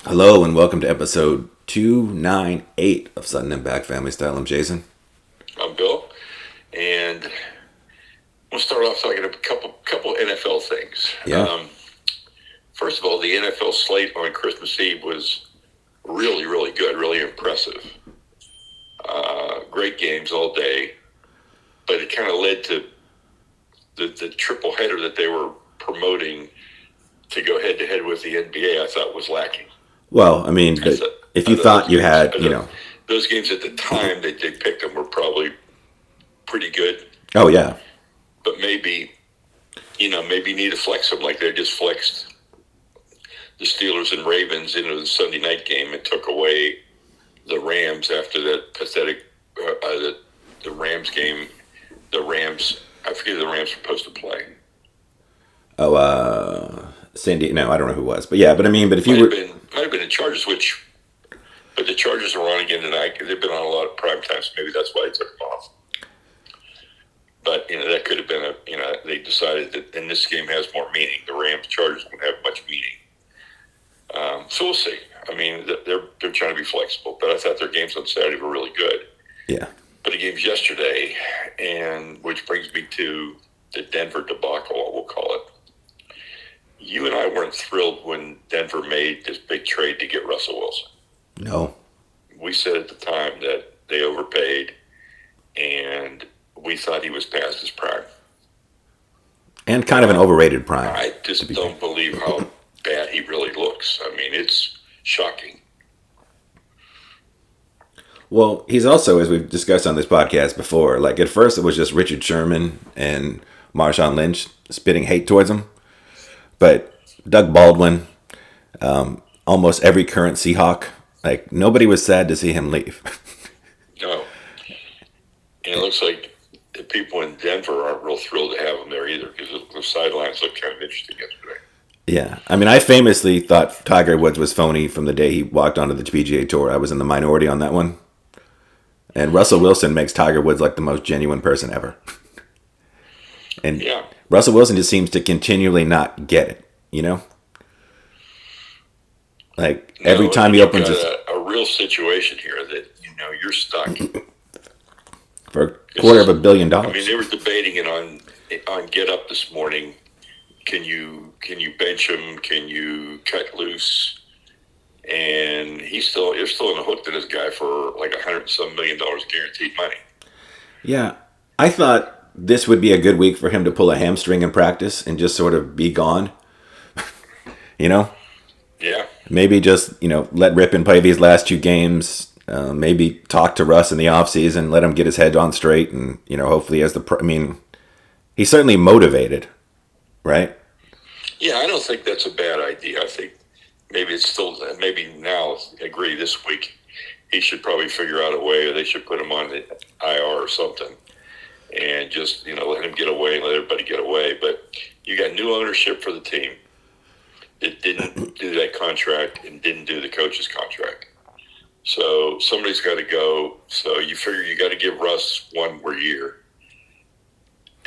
Hello and welcome to episode 298 of Sutton and Back Family Style. I'm Jason. I'm Bill, and we'll start off talking a couple NFL things. Yeah. First of all, the NFL slate on Christmas Eve was really, really good, really impressive. Great games all day, but it kind of led to the triple header that they were promoting to go head to head with the NBA. I thought was lacking. Well, I mean, if you thought you had, those games at the time that they picked them were probably pretty good. Oh, yeah. But maybe need to flex them like they just flexed the Steelers and Ravens into the Sunday night game and took away the Rams after that pathetic the Rams game. The Rams, I forget who the Rams were supposed to play. Oh, Sandy. No, I don't know who it was, but yeah. But I mean, but if you might have been the Chargers, but the Chargers are on again tonight. They've been on a lot of prime time, so maybe that's why they took them off. But that could have been they decided that, and this game has more meaning. The Rams Chargers don't have much meaning. So we'll see. I mean, they're trying to be flexible, but I thought their games on Saturday were really good. Yeah. But the games yesterday, and which brings me to the Denver debacle, we'll call it. You and I weren't thrilled when Denver made this big trade to get Russell Wilson. No. We said at the time that they overpaid, and we thought he was past his prime. And kind of an overrated prime. I just don't believe how bad he really looks. I mean, it's shocking. Well, he's also, as we've discussed on this podcast before, like at first it was just Richard Sherman and Marshawn Lynch spitting hate towards him. But Doug Baldwin, almost every current Seahawk, like nobody was sad to see him leave. No. And it looks like the people in Denver aren't real thrilled to have him there either because the sidelines looked kind of interesting yesterday. Yeah. I mean, I famously thought Tiger Woods was phony from the day he walked onto the PGA Tour. I was in the minority on that one. And Russell Wilson makes Tiger Woods like the most genuine person ever. And yeah. Russell Wilson just seems to continually not get it, Like every time he opens a real situation here that you're stuck for $250 million. I mean, they were debating it on Get Up this morning. Can you bench him? Can you cut loose? And you're still on the hook to this guy for like $100 million guaranteed money. Yeah, I thought this would be a good week for him to pull a hamstring in practice and just sort of be gone. Yeah. Maybe just let rip and play these last two games. Maybe talk to Russ in the offseason, let him get his head on straight, and hopefully he's certainly motivated, right? Yeah, I don't think that's a bad idea. I think maybe now, agree this week, he should probably figure out a way, or they should put him on the IR or something, and just let him get away and let everybody get away. But you got new ownership for the team. It didn't do that contract and didn't do the coach's contract. So somebody's got to go. So you figure you got to give Russ one more year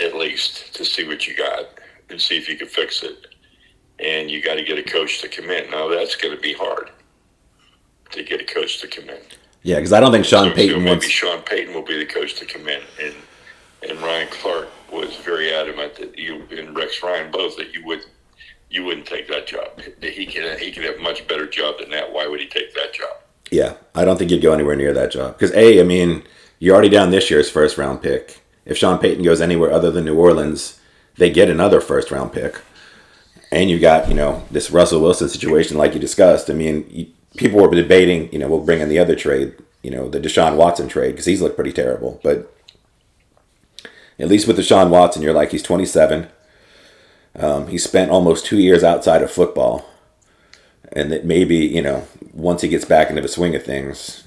at least to see what you got and see if you can fix it. And you got to get a coach to come in. Now that's going to be hard to get a coach to come in. Yeah, because I don't think Sean Payton maybe Sean Payton will be the coach to come in, and Ryan Clark was very adamant that you and Rex Ryan both that you wouldn't take that job. He can have a much better job than that. Why would he take that job? Yeah, I don't think you'd go anywhere near that job. Because you're already down this year's first round pick. If Sean Payton goes anywhere other than New Orleans, they get another first round pick. And you got, this Russell Wilson situation like you discussed. I mean, people were debating, we'll bring in the other trade, the Deshaun Watson trade, because he's looked pretty terrible. But at least with Deshaun Watson, you're like, he's 27. He spent almost 2 years outside of football. And that maybe, once he gets back into the swing of things.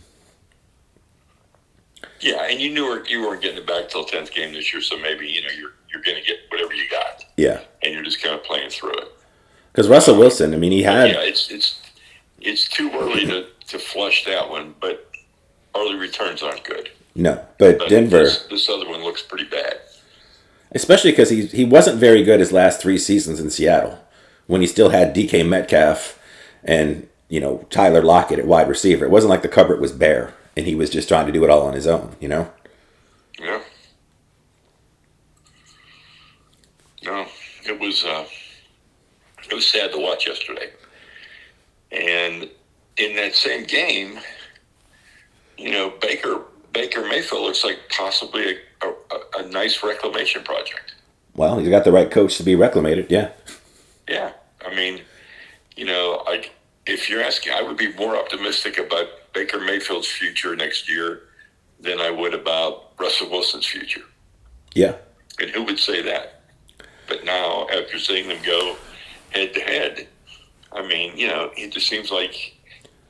Yeah, and you weren't getting it back till 10th game this year, so maybe, you're going to get whatever you got. Yeah. And you're just kind of playing through it. Because Russell Wilson, he had... Yeah, it's too early to flush that one, but early returns aren't good. No, but Denver... This other one looks pretty bad. Especially because he wasn't very good his last 3 seasons in Seattle when he still had DK Metcalf and Tyler Lockett at wide receiver. It wasn't like the cupboard was bare and he was just trying to do it all on his own, Yeah. No, it was sad to watch yesterday. And in that same game, Baker Mayfield looks like possibly a nice reclamation project. Well, he's got the right coach to be reclamated, yeah. Yeah. I mean, like if you're asking, I would be more optimistic about Baker Mayfield's future next year than I would about Russell Wilson's future. Yeah. And who would say that? But now, after seeing them go head to head, I mean, it just seems like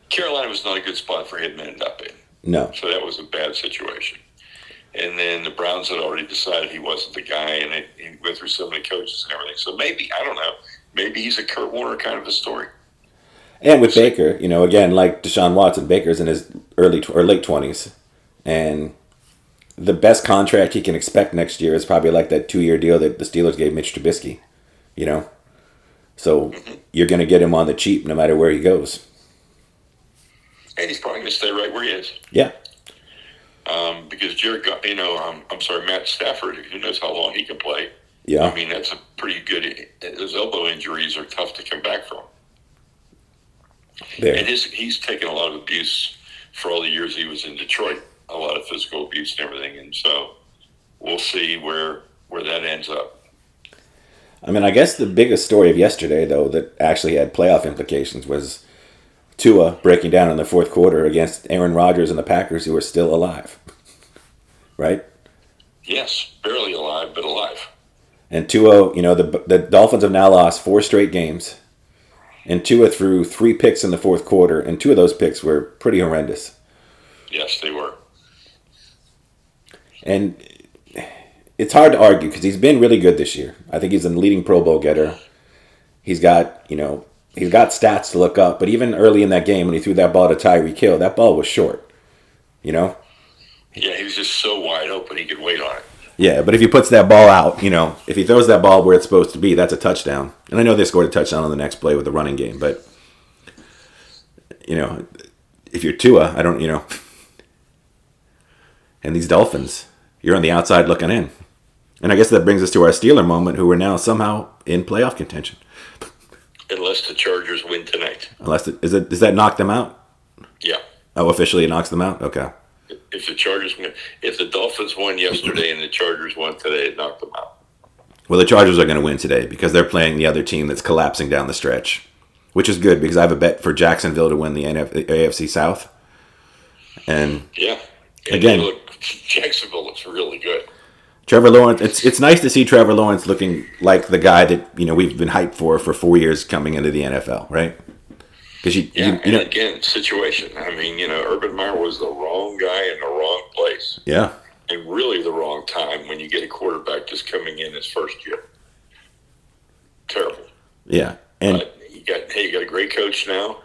Carolina was not a good spot for him to end up in. No. So that was a bad situation. And then the Browns had already decided he wasn't the guy, and he went through so many coaches and everything. So maybe, I don't know, maybe he's a Kurt Warner kind of a story. And with Baker, again, like Deshaun Watson, Baker's in his early or late 20s. And the best contract he can expect next year is probably like that 2-year deal that the Steelers gave Mitch Trubisky, So you're going to get him on the cheap no matter where he goes. And he's probably going to stay right where he is. Yeah. Because Matt Stafford, who knows how long he can play. Yeah. I mean, that's a pretty good. Those elbow injuries are tough to come back from. There. And he's taken a lot of abuse for all the years he was in Detroit. A lot of physical abuse and everything, and so we'll see where that ends up. I mean, I guess the biggest story of yesterday, though, that actually had playoff implications was Tua breaking down in the fourth quarter against Aaron Rodgers and the Packers, who were still alive. Right? Yes, barely alive, but alive. And Tua, the Dolphins have now lost 4 straight games. And Tua threw 3 picks in the fourth quarter, and 2 of those picks were pretty horrendous. Yes, they were. And it's hard to argue because he's been really good this year. I think he's a leading Pro Bowl getter. He's got stats to look up. But even early in that game when he threw that ball to Tyreek Hill, that ball was short. Yeah, he was just so wide open he could wait on it. Yeah, but if he puts that ball out, if he throws that ball where it's supposed to be, that's a touchdown. And I know they scored a touchdown on the next play with the running game, but if you're Tua, I don't, and these Dolphins, you're on the outside looking in. And I guess that brings us to our Steeler moment, who are now somehow in playoff contention. Unless the Chargers win tonight. Does that knock them out? Yeah. Oh, officially it knocks them out? Okay. If the Chargers win, if the Dolphins won yesterday and the Chargers won today, it knocked them out. Well, the Chargers are going to win today because they're playing the other team that's collapsing down the stretch, which is good because I have a bet for Jacksonville to win the AFC South. And yeah, and again, Jacksonville looks really good. Trevor Lawrence. It's nice to see Trevor Lawrence looking like the guy that we've been hyped for 4 years coming into the NFL, right? Because again, situation. I mean, Urban Meyer was the wrong guy in the wrong place. Yeah. And really the wrong time when you get a quarterback just coming in his first year. Terrible. Yeah. And you got a great coach now.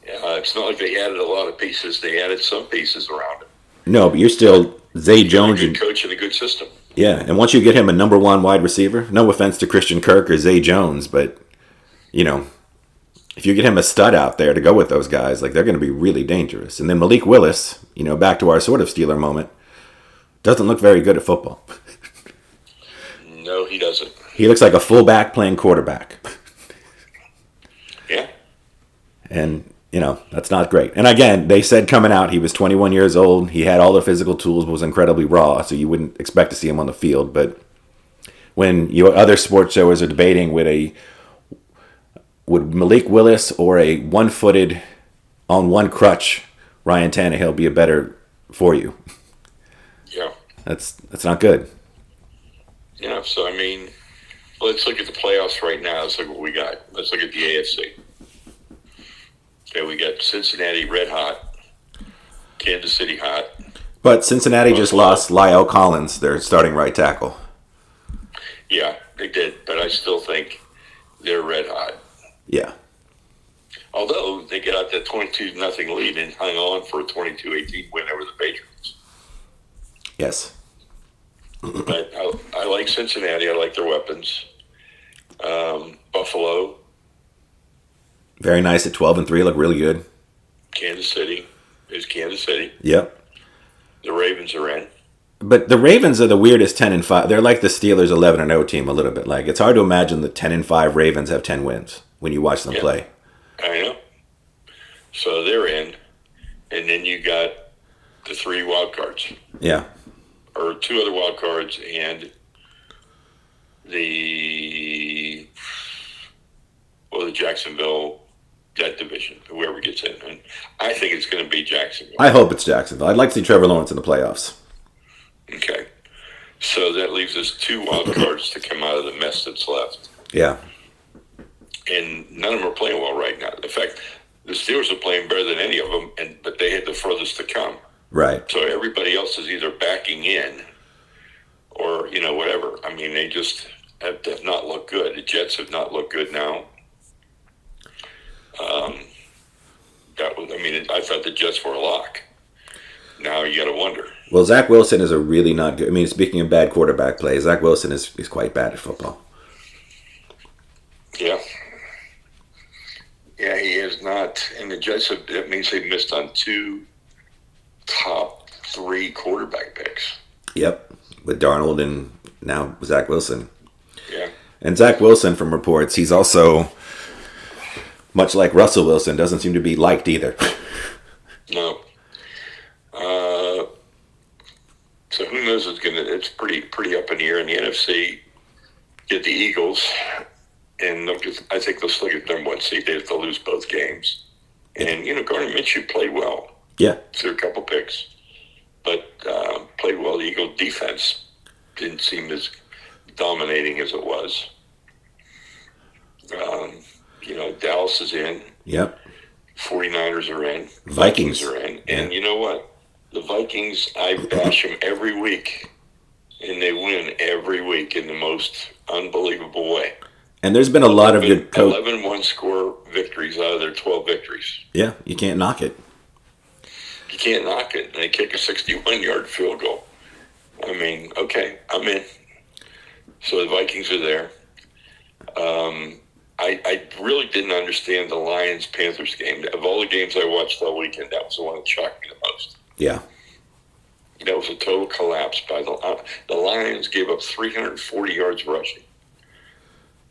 It's not like they added a lot of pieces. They added some pieces around him. No, but you're still Zay Jones. A good coach and a good system. Yeah, and once you get him a number 1 wide receiver, no offense to Christian Kirk or Zay Jones, but, if you get him a stud out there to go with those guys, they're going to be really dangerous. And then Malik Willis, back to our sort of Steeler moment, doesn't look very good at football. No, he doesn't. He looks like a fullback playing quarterback. Yeah. And, that's not great. And again, they said coming out, he was 21 years old. He had all the physical tools, but was incredibly raw, so you wouldn't expect to see him on the field. But when your other sports shows are debating would Malik Willis or a one-footed, on one crutch, Ryan Tannehill be a better for you? Yeah. That's not good. Yeah, so I mean, let's look at the playoffs right now. Let's look at what we got. Let's look at the AFC. Okay, we got Cincinnati red hot, Kansas City hot. But Cincinnati just lost Lyle Collins, their starting right tackle. Yeah, they did, but I still think they're red hot. Yeah. Although they got out that 22-0 lead and hung on for a 22-18 win over the Patriots. Yes. But I like Cincinnati. I like their weapons. Buffalo. Very nice at 12-3. Look really good. Kansas City is Kansas City. Yep. The Ravens are in. But the Ravens are the weirdest 10-5. They're like the Steelers 11-0 team a little bit. Like it's hard to imagine the 10-5 Ravens have 10 wins when you watch them play. I know. So they're in, and then you got the 3 wild cards. Yeah. Or 2 other wild cards, and the Jacksonville, that division, whoever gets in. And I think it's going to be Jacksonville. I hope it's Jacksonville. I'd like to see Trevor Lawrence in the playoffs. Okay. So that leaves us 2 wild cards to come out of the mess that's left. Yeah. And none of them are playing well right now. In fact, the Steelers are playing better than any of them, but they had the furthest to come. Right. So everybody else is either backing in or, whatever. I mean, they just have not looked good. The Jets have not looked good now. I thought the Jets were a lock. Now you got to wonder. Well, Zach Wilson is a really not good. I mean, speaking of bad quarterback play, Zach Wilson is quite bad at football. Yeah. Yeah, he is not. And the Jets that means they missed on 2 top 3 quarterback picks. Yep. With Darnold and now Zach Wilson. Yeah. And Zach Wilson, from reports, he's also, much like Russell Wilson, doesn't seem to be liked either. No. So who knows? It's pretty up in the air in the NFC. Get the Eagles, and I think they'll still get number 1 seed. They have to lose both games. And Gardner Minshew played well. Yeah. Threw a couple picks, but played well. The Eagle defense didn't seem as dominating as it was. Dallas is in. Yep. 49ers are in. Vikings are in. Yeah. And you know what? The Vikings, I bash them every week, and they win every week in the most unbelievable way. And there's been a lot of good 11 one-score victories out of their 12 victories. Yeah, you can't knock it. You can't knock it. And they kick a 61-yard field goal. I mean, okay, I'm in. So the Vikings are there. I really didn't understand the Lions-Panthers game. Of all the games I watched all weekend, that was the one that shocked me the most. Yeah. That was a total collapse by the Lions. Gave up 340 yards rushing.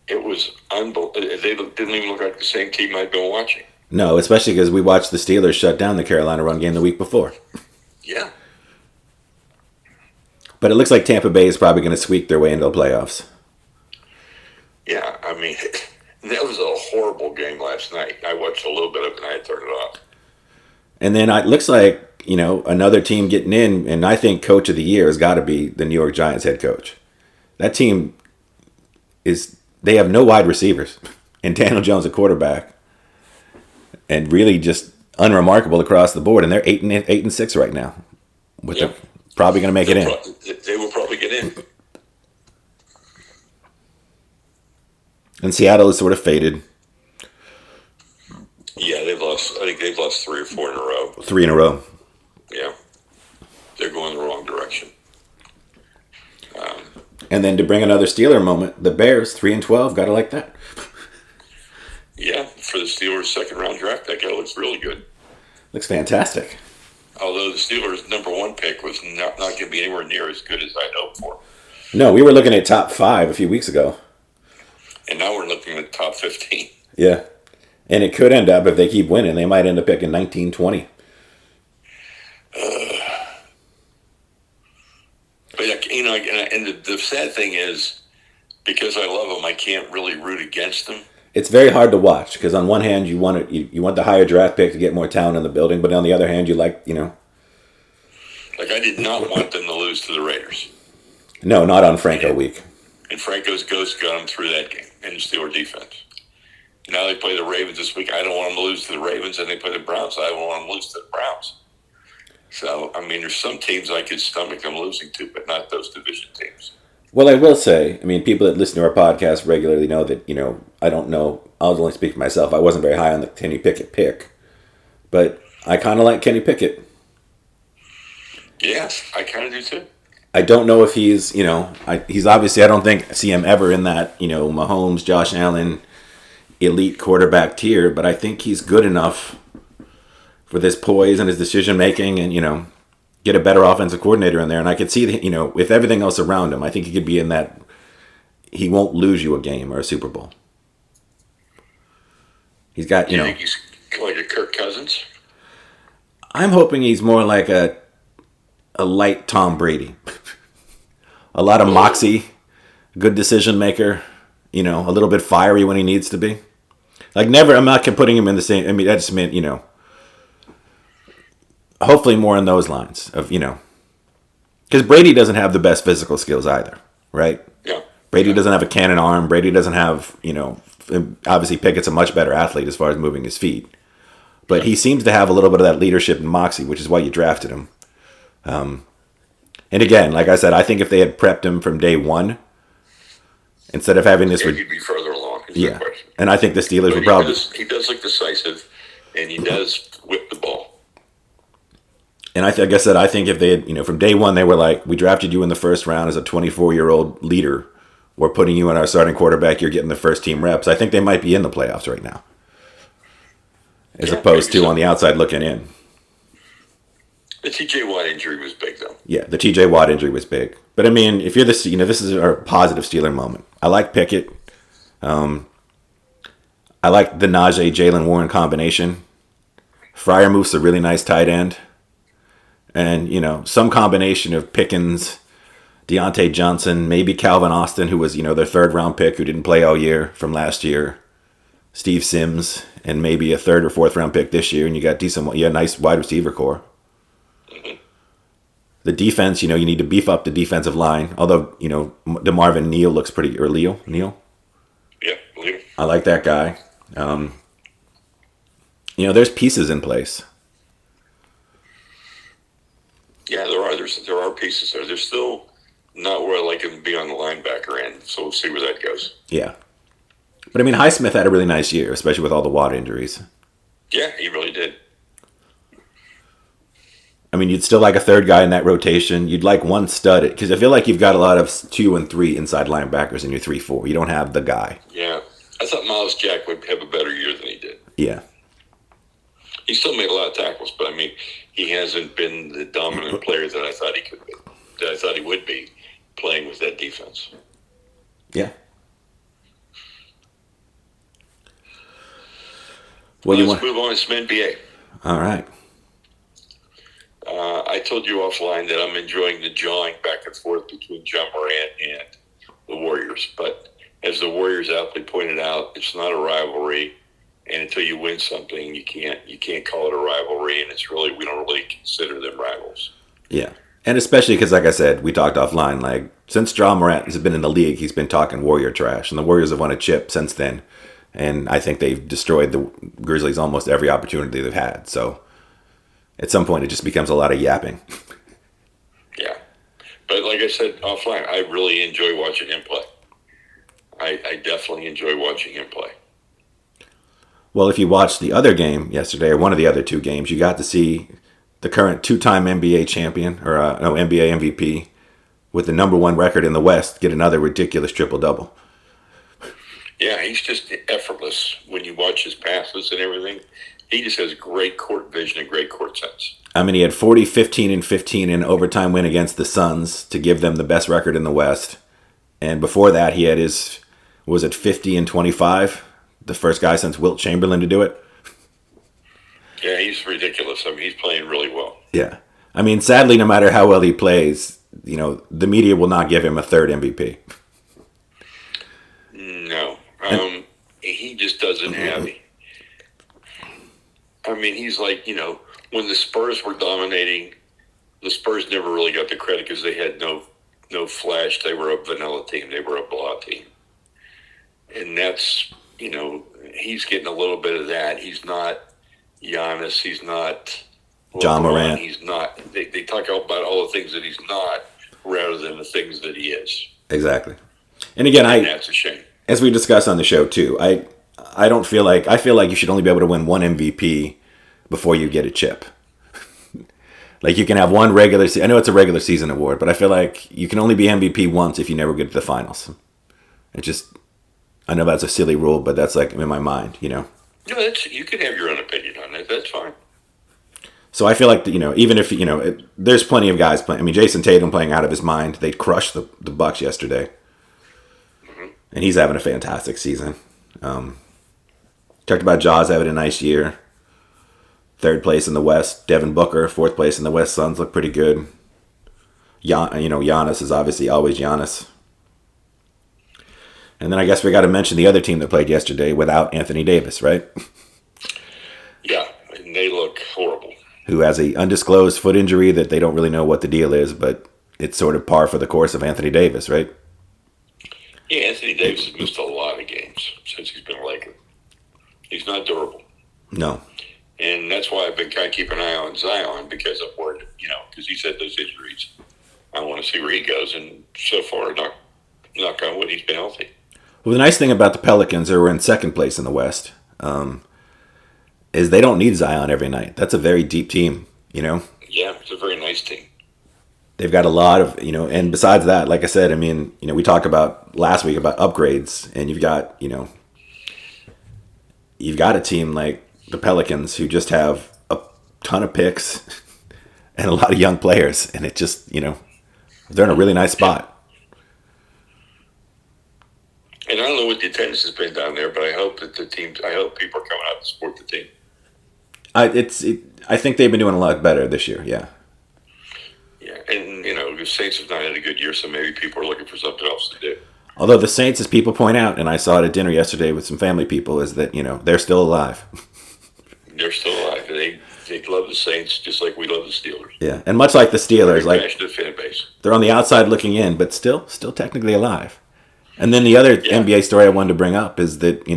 It was unbelievable. They didn't even look like the same team I'd been watching. No, especially because we watched the Steelers shut down the Carolina run game the week before. Yeah. But it looks like Tampa Bay is probably going to squeak their way into the playoffs. Yeah, I mean, that was a horrible game last night. I watched a little bit of it and I had to turn it off. And then it looks like, another team getting in, and I think coach of the year has got to be the New York Giants head coach. That team they have no wide receivers. And Daniel Jones, a quarterback. And really just unremarkable across the board. And they're 8-6 right now. They're probably going to make it in. They will probably get in. And Seattle is sort of faded. Yeah, I think they've lost 3 or 4 in a row. 3 in a row. Yeah. They're going the wrong direction. And then to bring another Steeler moment, the Bears, 3-12, gotta like that. Yeah, for the Steelers' second-round draft pick, it looks really good. Looks fantastic. Although the Steelers' number 1 pick was not going to be anywhere near as good as I'd hoped for. No, we were looking at top 5 a few weeks ago. And now we're looking at top 15. Yeah. And it could end up, if they keep winning, they might end up picking 19-20. But, and the sad thing is, because I love them, I can't really root against them. It's very hard to watch, because on one hand, you want the higher draft pick to get more talent in the building, but on the other hand, you like. Like, I did not want them to lose to the Raiders. No, not on Franco week. And Franco's ghost got them through that game in the Steelers defense. Now they play the Ravens this week. I don't want them to lose to the Ravens, and they play the Browns. I don't want them to lose to the Browns. So, there's some teams I could stomach them losing to, but not those division teams. Well, I will say, people that listen to our podcast regularly know that, I don't know. I'll only speak for myself. I wasn't very high on the Kenny Pickett pick. But I kind of like Kenny Pickett. Yes, I kind of do too. I don't know if he's, he's obviously, I don't see him ever in that, Mahomes, Josh Allen, elite quarterback tier, but I think he's good enough with his poise and his decision making, and get a better offensive coordinator in there. And I could see that, with everything else around him, I think he could be in that. He won't lose you a game or a Super Bowl. He's got, Do you think he's like a Kirk Cousins? I'm hoping he's more like a light Tom Brady. A lot of moxie, good decision maker, a little bit fiery when he needs to be. Like never, I'm not putting him in the same, I mean, I just meant, hopefully more in those lines of, because Brady doesn't have the best physical skills either, right? Yeah. Brady doesn't have a cannon arm. Brady doesn't have, obviously Pickett's a much better athlete as far as moving his feet. But he seems to have a little bit of that leadership and moxie, which is why you drafted him. And again, like I said, I think if they had prepped him from day one, instead of having this... he'd be further along, is the question. And I think the Steelers would probably... He does look decisive, and he does whip the ball. And like I said, I think if they had, from day one, they were like, we drafted you in the first round as a 24-year-old leader. We're putting you in our starting quarterback. You're getting the first team reps. I think they might be in the playoffs right now. As opposed to on the outside looking in. The T.J. Watt injury was big, though. Yeah, the T.J. Watt injury was big. But, I mean, if you're this is our positive Steeler moment. I like Pickett. I like the Najee Jalen Warren combination. Freiermuth's a really nice tight end. And, some combination of Pickens, Deontay Johnson, maybe Calvin Austin, who was, their third-round pick who didn't play all year from last year. Steve Sims, and maybe a third or fourth-round pick this year. And you got a nice wide receiver core. The defense, you need to beef up the defensive line. Although, DeMarvin Neal looks pretty... Or Neal? Yeah, Leo. I like that guy. There's pieces in place. Yeah, there are. There are pieces there. They're still not where I like them to be on the linebacker end, so we'll see where that goes. Yeah. But, I mean, Highsmith had a really nice year, especially with all the Watt injuries. Yeah, he really did. I mean, you'd still like a third guy in that rotation. You'd like one stud. Because I feel like you've got a lot of 2 and 3 inside linebackers in your 3-4. You don't have the guy. Yeah. I thought Miles Jack would have a better year than he did. Yeah. He still made a lot of tackles, but, I mean, he hasn't been the dominant player that I thought he could be. That I thought he would be playing with that defense. Yeah. Let's move on to some NBA. All right. I told you offline that I'm enjoying the jawing back and forth between John Morant and the Warriors. But as the Warriors aptly pointed out, it's not a rivalry, and until you win something, you can't call it a rivalry. And we don't really consider them rivals. Yeah, and especially because, like I said, we talked offline. Like since John Morant has been in the league, he's been talking Warrior trash, and the Warriors have won a chip since then. And I think they've destroyed the Grizzlies almost every opportunity they've had. So at some point, it just becomes a lot of yapping. Yeah. But like I said offline, I really enjoy watching him play. I definitely enjoy watching him play. Well, if you watched the other game yesterday, or one of the other two games, you got to see the current two-time NBA champion, or NBA MVP, with the number one record in the West, get another ridiculous triple-double. Yeah, he's just effortless when you watch his passes and everything. He just has great court vision and great court sense. I mean, he had 40, 15, and 15 in overtime win against the Suns to give them the best record in the West. And before that, he had 50 and 25? The first guy since Wilt Chamberlain to do it. Yeah, he's ridiculous. I mean, he's playing really well. Yeah. I mean, sadly, no matter how well he plays, the media will not give him a third MVP. No. He just doesn't have it. I mean, he's like, when the Spurs were dominating, the Spurs never really got the credit because they had no flash. They were a vanilla team. They were a blah team. And that's, he's getting a little bit of that. He's not Giannis. He's not John Morant. He's not. They talk about all the things that he's not rather than the things that he is. Exactly. And again, that's a shame. As we discussed on the show too, I feel like you should only be able to win one MVP before you get a chip. Like you can have one regular season. I know it's a regular season award, but I feel like you can only be MVP once if you never get to the finals. I know that's a silly rule, but that's like in my mind, you know. No, you can have your own opinion on that. That's fine. So I feel like, even if, there's plenty of guys playing. I mean, Jason Tatum playing out of his mind. They crushed the Bucks yesterday. Mm-hmm. And he's having a fantastic season. Talked about Jaws having a nice year. Third place in the West. Devin Booker, fourth place in the West. Suns look pretty good. Giannis is obviously always Giannis. And then I guess we got to mention the other team that played yesterday without Anthony Davis, right? Yeah, and they look horrible. Who has a undisclosed foot injury that they don't really know what the deal is, but it's sort of par for the course of Anthony Davis, right? Yeah, Anthony Davis has missed a lot of games since he's been a Laker. He's not durable. No. And that's why I've been kind of keeping an eye on Zion, because I'm worried, because he's had those injuries. I want to see where he goes, and so far, knock on wood, he's been healthy. Well, the nice thing about the Pelicans, who are in second place in the West, is they don't need Zion every night. That's a very deep team, Yeah, it's a very nice team. They've got a lot of, and besides that, like I said, I mean, we talked about last week about upgrades, and you've got a team like the Pelicans who just have a ton of picks and a lot of young players, and it just, they're in a really nice spot. And I don't know what the attendance has been down there, but I hope that I hope people are coming out to support the team. I think they've been doing a lot better this year, yeah. Yeah, and, the Saints have not had a good year, so maybe people are looking for something else to do. Although the Saints, as people point out, and I saw it at dinner yesterday with some family people, is that, they're still alive. They're still alive. They love the Saints just like we love the Steelers. Yeah, and much like the Steelers, Very passionate fan base. They're on the outside looking in, but still technically alive. And then the other NBA story I wanted to bring up is that,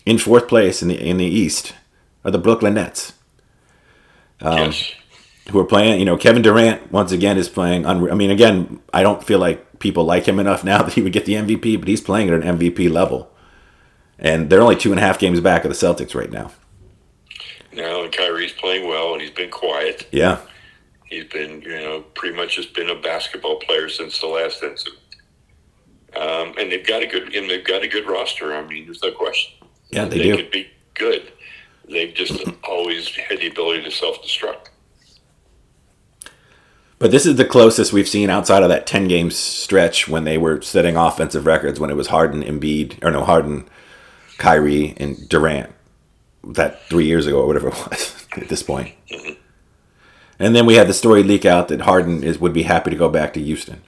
in fourth place in the East are the Brooklyn Nets. Yes. Who are playing, Kevin Durant, once again, is playing. Again, I don't feel like people like him enough now that he would get the MVP, but he's playing at an MVP level. And they're only 2.5 games back of the Celtics right now. Now, and Kyrie's playing well, and he's been quiet. Yeah. He's been, pretty much just been a basketball player since the last incident. And they've got a good roster. I mean, there's no question. Yeah, they do. They could be good. They've just always had the ability to self-destruct. But this is the closest we've seen outside of that 10-game stretch when they were setting offensive records, when it was Harden, Kyrie, and Durant. That 3 years ago or whatever it was at this point. Mm-hmm. And then we had the story leak out that Harden would be happy to go back to Houston.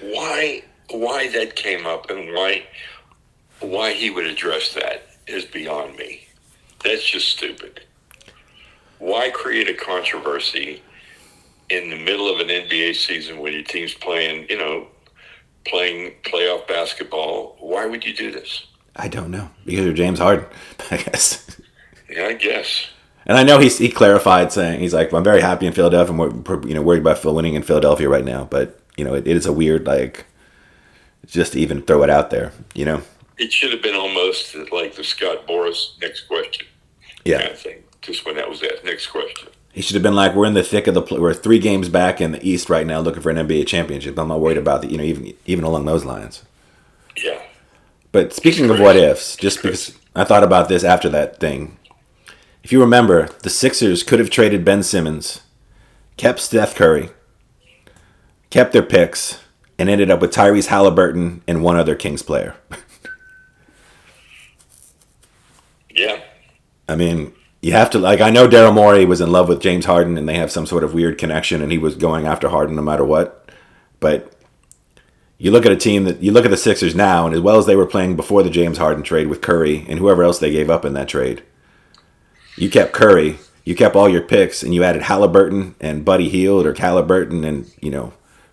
Why that came up and why he would address that is beyond me. That's just stupid. Why create a controversy in the middle of an NBA season when your team's playing playoff basketball? Why would you do this? I don't know. Because of James Harden, I guess. Yeah, I guess. And I know he clarified saying, he's like, well, I'm very happy in Philadelphia. I'm worried about Phil winning in Philadelphia right now. But, it is a weird, just to even throw it out there, It should have been almost like the Scott Boras next question. Yeah. Kind of thing. Just when that was that next question. He should have been like, we're in the thick of we're 3 games back in the East right now looking for an NBA championship. I'm not worried about the, even along those lines. Yeah. But speaking of what ifs, just because I thought about this after that thing. If you remember, the Sixers could have traded Ben Simmons, kept Steph Curry, kept their picks, and ended up with Tyrese Halliburton and one other Kings player. Yeah. I mean, you have to, I know Daryl Morey was in love with James Harden and they have some sort of weird connection and he was going after Harden no matter what. But you look at the Sixers now, and as well as they were playing before the James Harden trade with Curry and whoever else they gave up in that trade, you kept Curry, you kept all your picks, and you added Halliburton and Buddy Hield or Halliburton and,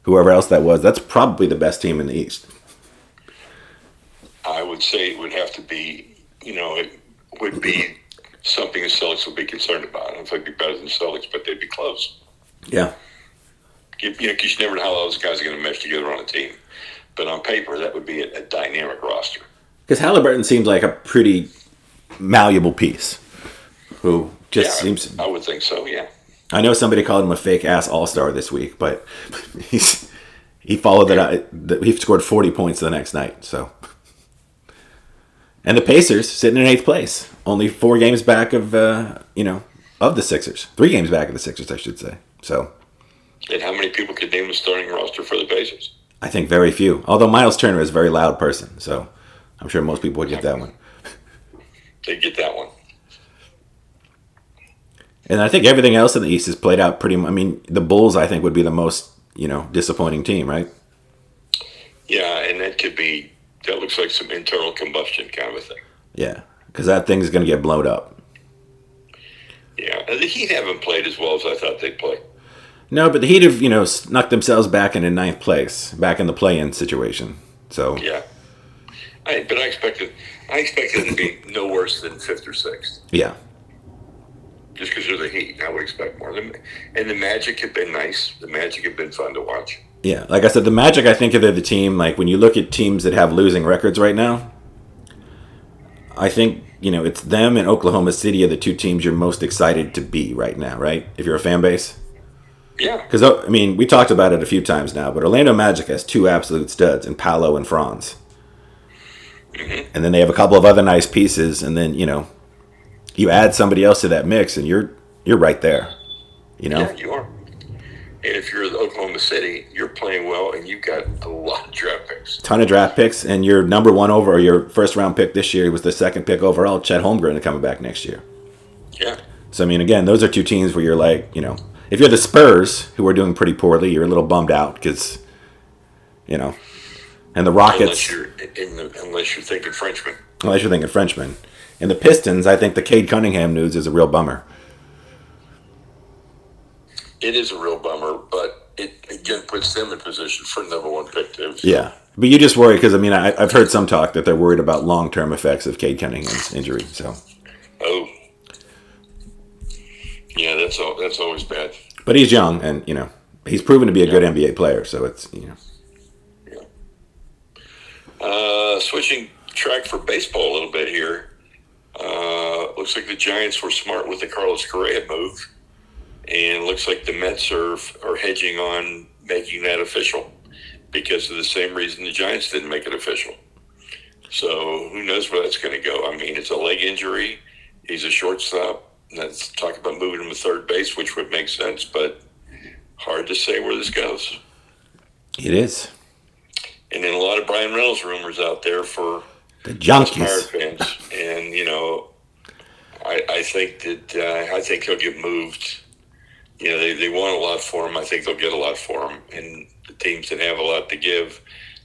whoever else that was. That's probably the best team in the East. I would say it would have to be, it would be something the Celtics would be concerned about. I don't think it'd be better than the Celtics, but they'd be close. Yeah. Because you never know how those guys are going to mesh together on a team. But on paper, that would be a dynamic roster. Because Halliburton seems like a pretty malleable piece who just seems... I would think so, yeah. I know somebody called him a fake-ass all-star this week, but he followed that. He scored 40 points the next night, so... And the Pacers sitting in 8th place, only 4 games back of of the Sixers. 3 games back of the Sixers, I should say. So. And how many people could name the starting roster for the Pacers? I think very few. Although Miles Turner is a very loud person, so I'm sure most people would get that one. They get that one. And I think everything else in the East is played out pretty much. I mean, the Bulls, I think, would be the most, disappointing team, right? Yeah, and that looks like some internal combustion kind of a thing. Yeah, because that thing's going to get blown up. Yeah, and the Heat haven't played as well as I thought they'd play. No, but the Heat have, snuck themselves back into 9th place, back in the play-in situation. So yeah, I expected them to be no worse than 5th or 6th. Yeah. Just because they're the Heat, I would expect more. And the Magic have been nice. The Magic have been fun to watch. Yeah, like I said, the Magic, I think they're the team, like when you look at teams that have losing records right now, I think, it's them and Oklahoma City are the 2 teams you're most excited to be right now, right? If you're a fan base. Yeah. Because, I mean, we talked about it a few times now, but Orlando Magic has 2 absolute studs in Paolo and Franz. Mm-hmm. And then they have a couple of other nice pieces, and then, you add somebody else to that mix, and you're right there. Yeah, you are. And if you're Oklahoma City, you're playing well, and you've got a lot of draft picks. Ton of draft picks, and your number 1 or your first-round pick this year was the 2nd pick overall, Chet Holmgren, coming back next year. Yeah. So, I mean, again, those are 2 teams where you're like, if you're the Spurs, who are doing pretty poorly, you're a little bummed out because, and the Rockets. Unless you're thinking Frenchman. Unless you're thinking Frenchman. And the Pistons, I think the Cade Cunningham news is a real bummer. It is a real bummer, but it, again, puts them in position for number 1 pick, too. So. Yeah. But you just worry because, I mean, I've heard some talk that they're worried about long-term effects of Cade Cunningham's injury. So. Oh. Yeah, that's always bad. But he's young, and, he's proven to be a good NBA player, so it's, Yeah. Switching track for baseball a little bit here. Looks like the Giants were smart with the Carlos Correa move. And looks like the Mets are hedging on making that official because of the same reason the Giants didn't make it official. So who knows where that's going to go. I mean, it's a leg injury. He's a shortstop. Let's talk about moving him to third base, which would make sense, but hard to say where this goes. It is. And then a lot of Brian Reynolds rumors out there for the Junkies fans. And, I think he'll get moved. They want a lot for him. I think they'll get a lot for him. And the teams that have a lot to give,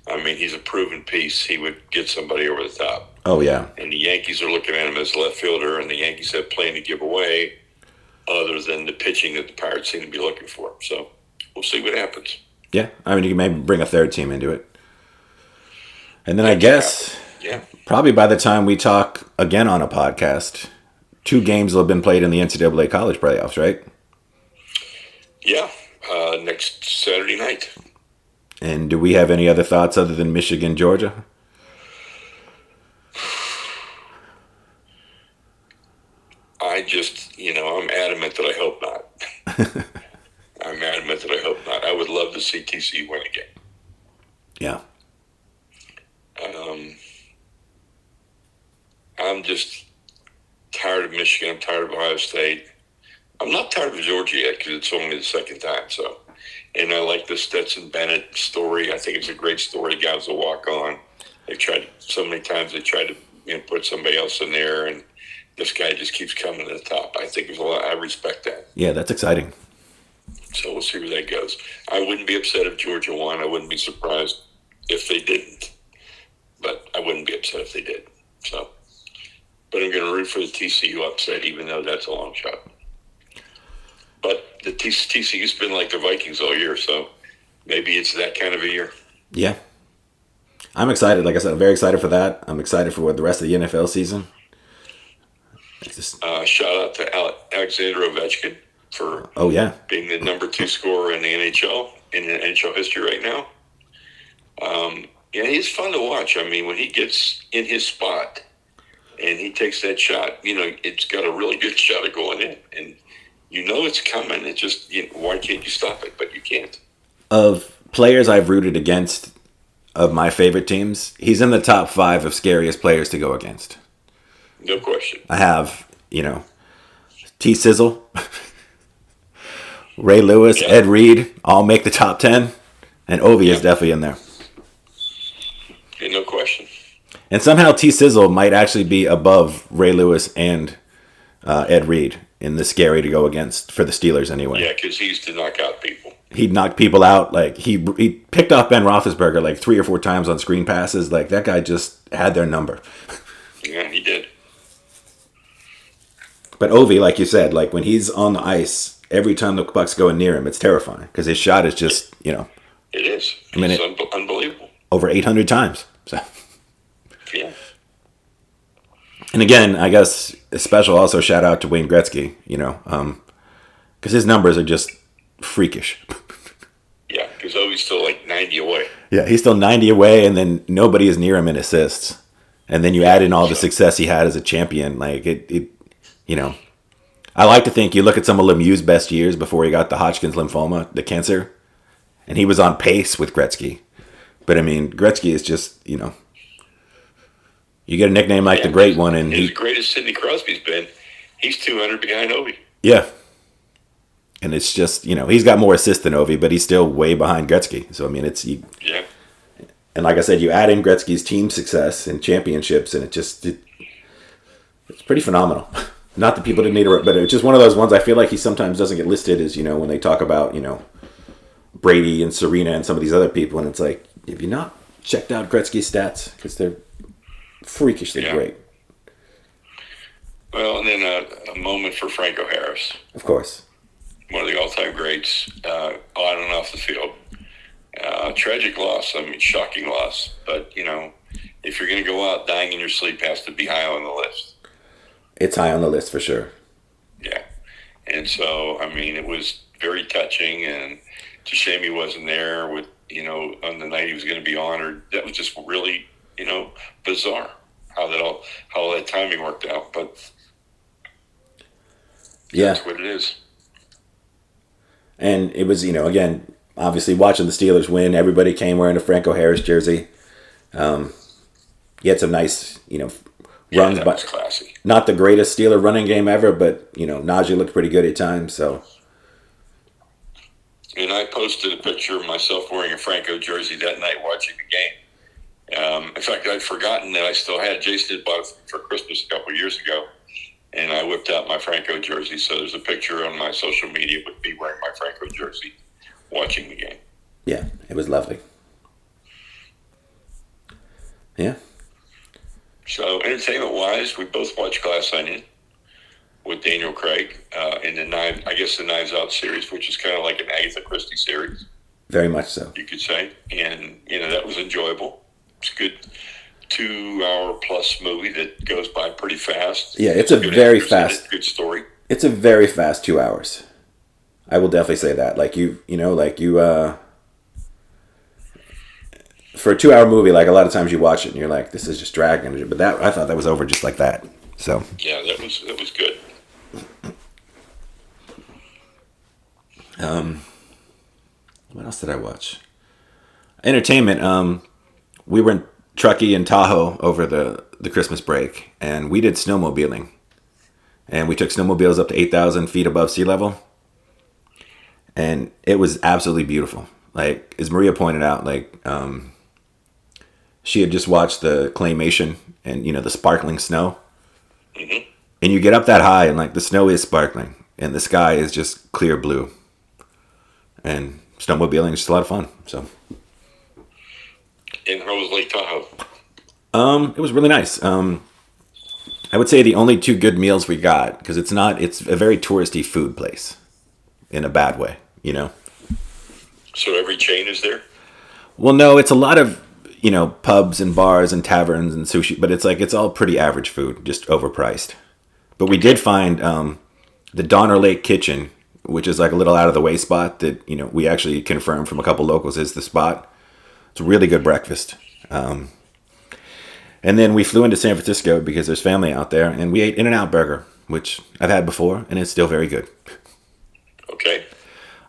I mean, he's a proven piece. He would get somebody over the top. Oh, yeah. And the Yankees are looking at him as left fielder, and the Yankees have plenty to give away other than the pitching that the Pirates seem to be looking for. So we'll see what happens. Yeah. I mean, you can maybe bring a third team into it. And then I guess probably by the time we talk again on a podcast, 2 games will have been played in the NCAA college playoffs, right? Yeah, next Saturday night. And do we have any other thoughts other than Michigan, Georgia? I'm adamant that I hope not. I'm adamant that I hope not. I would love to see TCU win a game. Yeah. I'm just tired of Michigan. I'm tired of Ohio State. I'm not tired of Georgia yet because it's only the 2nd time. So, and I like the Stetson Bennett story. I think it's a great story. The guys will walk on. They tried so many times. They tried to put somebody else in there, and this guy just keeps coming to the top. I think there's a lot. I respect that. Yeah, that's exciting. So we'll see where that goes. I wouldn't be upset if Georgia won. I wouldn't be surprised if they didn't, but I wouldn't be upset if they did. So, but I'm going to root for the TCU upset, even though that's a long shot. But the TCU's been like the Vikings all year, so maybe it's that kind of a year. Yeah. I'm excited. Like I said, I'm very excited for that. I'm excited for the rest of the NFL season. Shout out to Alexander Ovechkin for being the number 2 scorer in the NHL, in the NHL history right now. He's fun to watch. I mean, when he gets in his spot and he takes that shot, it's got a really good shot of going in. And it's coming. It just, why can't you stop it? But you can't. Of players I've rooted against, of my favorite teams. He's in the top 5 of scariest players to go against. No question. I have, T Sizzle, Ray Lewis, Yeah. Ed Reed, all make the top 10, and Ovi is definitely in there. Yeah, no question. And somehow T Sizzle might actually be above Ray Lewis and Ed Reed in the scary to go against for the Steelers anyway. Yeah, because he used to knock out people. He knocked people out. Like he picked off Ben Roethlisberger like 3 or 4 times on screen passes. Like that guy just had their number. Yeah, he did. But Ovi, like you said, like when he's on the ice, every time the Bucks go near him, it's terrifying because his shot is just, It is. I mean, It's unbelievable. over 800 times. So. Yeah. And again, I guess a special also shout out to Wayne Gretzky, because his numbers are just freakish. Yeah, because Ovi's still like 90 away. Yeah, he's still 90 away, and then nobody is near him in assists. And then you add in all the success he had as a champion. Like, I like to think you look at some of Lemieux's best years before he got the Hodgkin's lymphoma, the cancer, and he was on pace with Gretzky. But, I mean, Gretzky is just, you get a nickname like the Great One. And as great as Sidney Crosby's been, he's 200 behind Ovi. Yeah. And it's just, he's got more assists than Ovi, but he's still way behind Gretzky. So, I mean, Yeah. And like I said, you add in Gretzky's team success and championships, and it's pretty phenomenal. Not that people didn't need it, but it's just one of those ones I feel like he sometimes doesn't get listed as, when they talk about, Brady and Serena and some of these other people. And it's like, have you not checked out Gretzky's stats? Because they're freakishly great. Well, and then a moment for Franco Harris. Of course. One of the all-time greats, on and off the field. Tragic loss, shocking loss. But, if you're going to go out, dying in your sleep has to be high on the list. It's high on the list for sure. Yeah. And so, it was very touching, and it's a shame he wasn't there with, on the night he was going to be honored. That was just really, bizarre how that timing worked out. But that's what it is. And it was, again, obviously watching the Steelers win, everybody came wearing a Franco Harris jersey. He had some nice, runs. That was classy. Not the greatest Steeler running game ever, but, Najee looked pretty good at times. So. And I posted a picture of myself wearing a Franco jersey that night watching the game. In fact, I'd forgotten that I still had. Jason had bought it for Christmas a couple of years ago. And I whipped out my Franco jersey. So there's a picture on my social media with me wearing my Franco jersey watching the game. Yeah, it was lovely. Yeah. So entertainment-wise, we both watched Glass Onion with Daniel Craig in the Knives Out series, which is kind of like an Agatha Christie series. Very much so. You could say. And, that was enjoyable. It's a good 2-hour plus movie that goes by pretty fast. Yeah, it's a very fast. Good story. It's a very fast 2 hours. I will definitely say that. For a 2-hour movie, like a lot of times you watch it and you're like, this is just dragging. But I thought that was over just like that. So. Yeah, that was good. What else did I watch? Entertainment. We were in Truckee and Tahoe over the Christmas break, and we did snowmobiling. And we took snowmobiles up to 8,000 feet above sea level. And it was absolutely beautiful. Like, as Maria pointed out, she had just watched the claymation and, the sparkling snow. Mm-hmm. And you get up that high and, the snow is sparkling. And the sky is just clear blue. And snowmobiling is just a lot of fun. So. And how was Lake Tahoe? It was really nice. I would say the only 2 good meals we got, because it's a very touristy food place in a bad way, So every chain is there? Well, no, it's a lot of, pubs and bars and taverns and sushi, but it's all pretty average food, just overpriced. But we did find the Donner Lake Kitchen, which is like a little out of the way spot that, we actually confirmed from a couple locals is the spot. It's a really good breakfast. And then we flew into San Francisco because there's family out there, and we ate In-N-Out Burger, which I've had before, and it's still very good. Okay.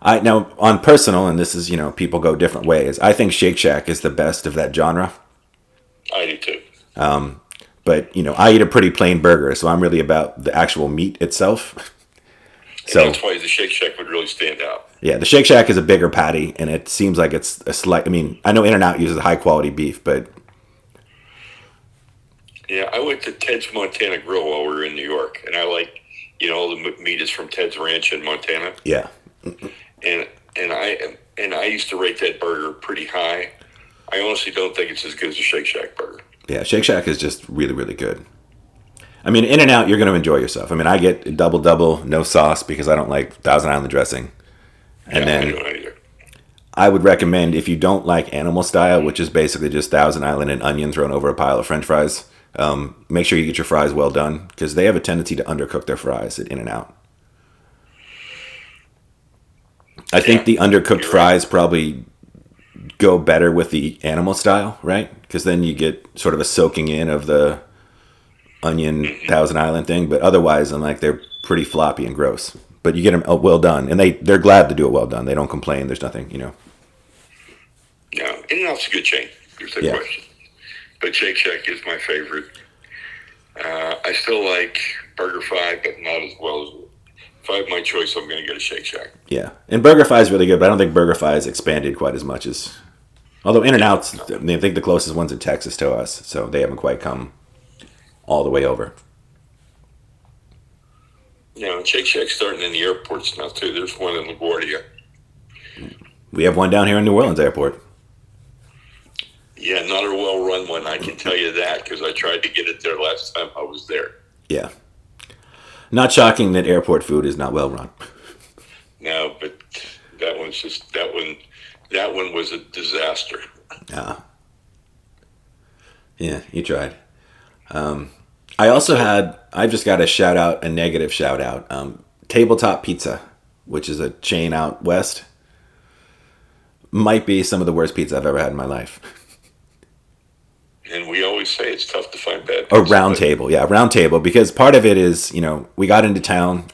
I now on personal, and this is people go different ways. I think Shake Shack is the best of that genre. I do too. But I eat a pretty plain burger, so I'm really about the actual meat itself. And So that's why the Shake Shack would really stand out. yeah, the Shake Shack is a bigger patty, and it seems like it's a slight. I mean, I know In-N-Out uses high quality beef, but Yeah, I went to Ted's Montana Grill while we were in New York, and I like, all the meat is from Ted's Ranch in Montana, yeah, and I used to rate that burger pretty high. I honestly don't think it's as good as a Shake Shack burger. yeah, Shake Shack is just really, really good. I mean, In-N-Out, you're going to enjoy yourself. I mean, I get a double, no sauce because I don't like Thousand Island dressing. And Yeah, I then don't either. I would recommend if you don't like animal style, which is basically just Thousand Island and onion thrown over a pile of French fries. Make sure you get your fries well done because they have a tendency to undercook their fries at In-N-Out. I think the undercooked you're fries probably go better with the animal style, right? Because then you get sort of a soaking in of the onion Thousand Island thing. But otherwise, I'm like they're pretty floppy and gross. But you get them well done, and they're glad to do it well done. They don't complain. There's nothing. No, In-N-Out's a good chain. There's no Yeah. question. But Shake Shack is my favorite. I still like Burger Fi, but not as well as. If I have my choice, I'm going to get a Shake Shack. Yeah, and Burger Fi is really good, but I don't think Burger Fi has expanded quite as much as. Although In-N-Out's, I think the closest one's in Texas to us, so they haven't quite come all the way over. Shake Shack's starting in the airports now, too. There's one in LaGuardia. We have one down here in New Orleans Airport. Yeah, not a well-run one, I can tell you that, because I tried to get it there last time I was there. Yeah. Not shocking that airport food is not well run. No, but that one's just that one was a disaster. Yeah, you tried. I've just got a negative shout out. Tabletop Pizza, which is a chain out west, might be some of the worst pizza I've ever had in my life. And we always say it's tough to find bad A pizza. round table, yeah, round table, because part of it is, we got into town.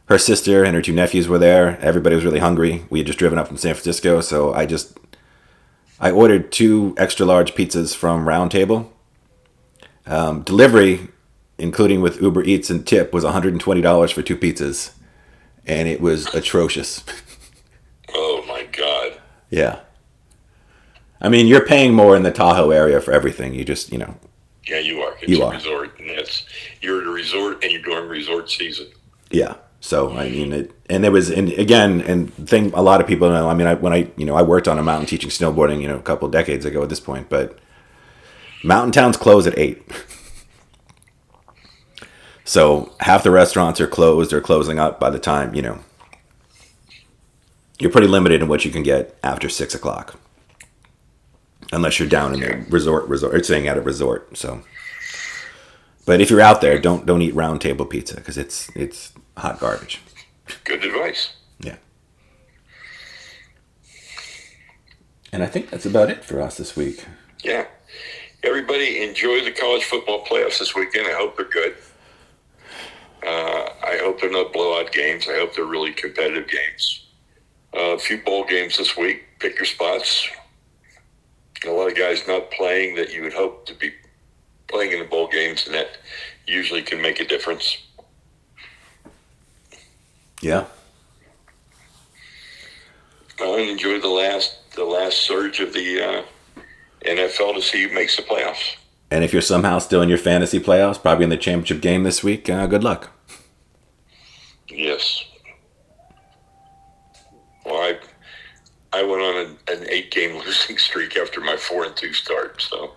Her sister and her two nephews were there. Everybody was really hungry. We had just driven up from San Francisco, so I ordered 2 extra large pizzas from Round Table. Delivery, including with Uber Eats and tip, was $120 for 2 pizzas, and it was atrocious. Oh my God. Yeah. I mean, you're paying more in the Tahoe area for everything. You just, Yeah, you are. It's You a are. resort, and you're at a resort, and you're during resort season. yeah. So I mean, and there was, and again, and thing a lot of people know. I mean, I worked on a mountain teaching snowboarding, a couple of decades ago at this point, but mountain towns close at 8. So half the restaurants are closed or closing up by the time, you're pretty limited in what you can get after 6 o'clock. Unless you're down in the resort, or staying at a resort. So, but if you're out there, don't eat Round Table pizza because it's hot garbage. Good advice. Yeah. And I think that's about it for us this week. Yeah. Everybody enjoy the college football playoffs this weekend. I hope they're good. I hope they're not blowout games. I hope they're really competitive games. A few bowl games this week. Pick your spots. A lot of guys not playing that you would hope to be playing in the bowl games, and that usually can make a difference. Yeah. And enjoy the last surge of the NFL to see who makes the playoffs. And if you're somehow still in your fantasy playoffs, probably in the championship game this week, good luck. Yes. Well, I went on an 8-game losing streak after my 4-2 start. So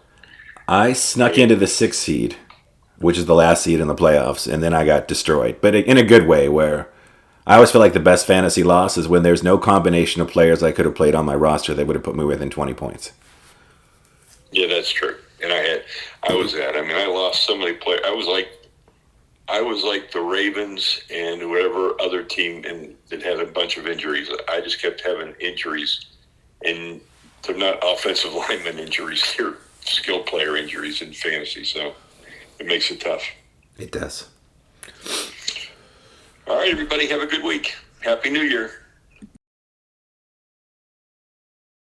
I snuck into the 6th seed, which is the last seed in the playoffs, and then I got destroyed. But in a good way, where I always feel like the best fantasy loss is when there's no combination of players I could have played on my roster that would have put me within 20 points. Yeah, that's true. And I was that. I mean, I lost so many players. I was like the Ravens and whatever other team that had a bunch of injuries. I just kept having injuries, and they're not offensive lineman injuries. They're skill player injuries in fantasy. So it makes it tough. It does. All right, everybody, have a good week. Happy New Year.